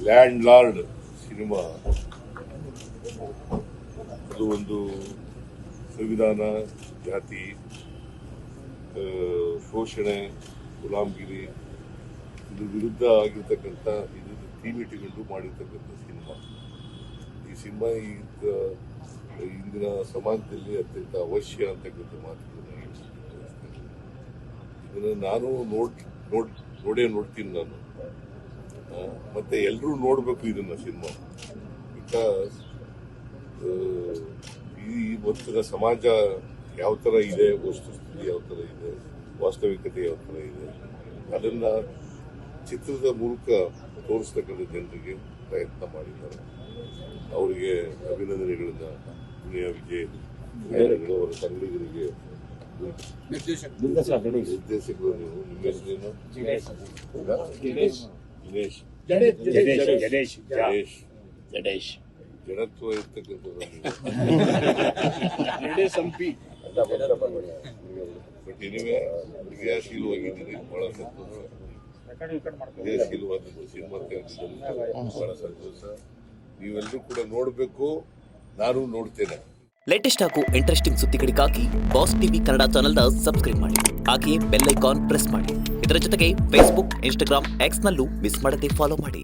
Land lord cinema ಅದು ಒಂದು ಸಂವಿಧಾನ, ಜಾತಿ, ಶೋಷಣೆ, ಗುಲಾಮಗಿರಿ ಇದು ವಿರುದ್ಧ ಆಗಿರ್ತಕ್ಕಂಥ ಇದು ಥೀಮ್ ಇಟ್ಟುಕೊಂಡು ಮಾಡಿರ್ತಕ್ಕಂಥ ಸಿನಿಮಾ. ಈ ಸಿನಿಮಾ ಇಂದಿನ ಸಮಾಜದಲ್ಲಿ ಅತ್ಯಂತ ಅವಶ್ಯ ಅಂತಕ್ಕಂಥ ಮಾತುಗಳನ್ನ ಇದನ್ನು ನಾನು ನೋಡ್ತೀನಿ ನಾನು. ಮತ್ತೆ ಎಲ್ಲರೂ ನೋಡಬೇಕು ಇದನ್ನ ಸಿನಿಮಾ. ಬಿಕಾಸ್ ಈ ಇವತ್ತಿನ ಸಮಾಜ ಯಾವ ಥರ ಇದೆ, ವಸ್ತುಸ್ಥಿತಿ ಯಾವ ಥರ ಇದೆ, ವಾಸ್ತವಿಕತೆ ಯಾವ ಥರ ಇದೆ, ಅದನ್ನ ಚಿತ್ರದ ಮೂಲಕ ತೋರಿಸ್ತಕ್ಕಂಥ ಜನರಿಗೆ ಪ್ರಯತ್ನ ಮಾಡಿದ್ದಾರೆ. ಅವರಿಗೆ ಅಭಿನಂದನೆಗಳನ್ನ ದುನಿಯಾ ವಿಜಯ್ ಅವರ ಸಂಗಡಿಗರಿಗೆ, ನಿರ್ದೇಶಕರು, ನಿಮ್ಮ ಹೆಸರೇನು? ಜಡೇಶ್ ಜಡತ್ವ ಇರ್ತಕ್ಕಂಥದ್ದು. ಬಟ್ ಎನಿವೆ ಕ್ರಿಯಾಶೀಲವಾಗಿದ್ದೀನಿ, ಬಹಳ ಸಂತೋಷ. ಕ್ರಿಯಾಶೀಲವಾದ ಸಿನಿಮಾ ತೆಗೆದಿದ್ದು ಬಹಳ ಸಂತೋಷ. ನೀವೆಲ್ಲರೂ ಕೂಡ ನೋಡಬೇಕು, ನಾನು ನೋಡ್ತೇನೆ. ಲೇಟೆಸ್ಟ್ ಹಾಗೂ ಇಂಟ್ರೆಸ್ಟಿಂಗ್ ಸುದ್ದಿಗಳಿಗಾಗಿ ಬಾಸ್ ಟಿವಿ ಕನ್ನಡ ಚಾನೆಲ್ನ ಸಬ್ಸ್ಕ್ರೈಬ್ ಮಾಡಿ. ಹಾಗೆಯೇ ಬೆಲ್ ಐಕಾನ್ ಪ್ರೆಸ್ ಮಾಡಿ. ಇದರ ಜೊತೆಗೆ ಫೇಸ್ಬುಕ್, ಇನ್ಸ್ಟಾಗ್ರಾಮ್, ಎಕ್ಸ್ನಲ್ಲೂ ಮಿಸ್ ಮಾಡದೆ ಫಾಲೋ ಮಾಡಿ.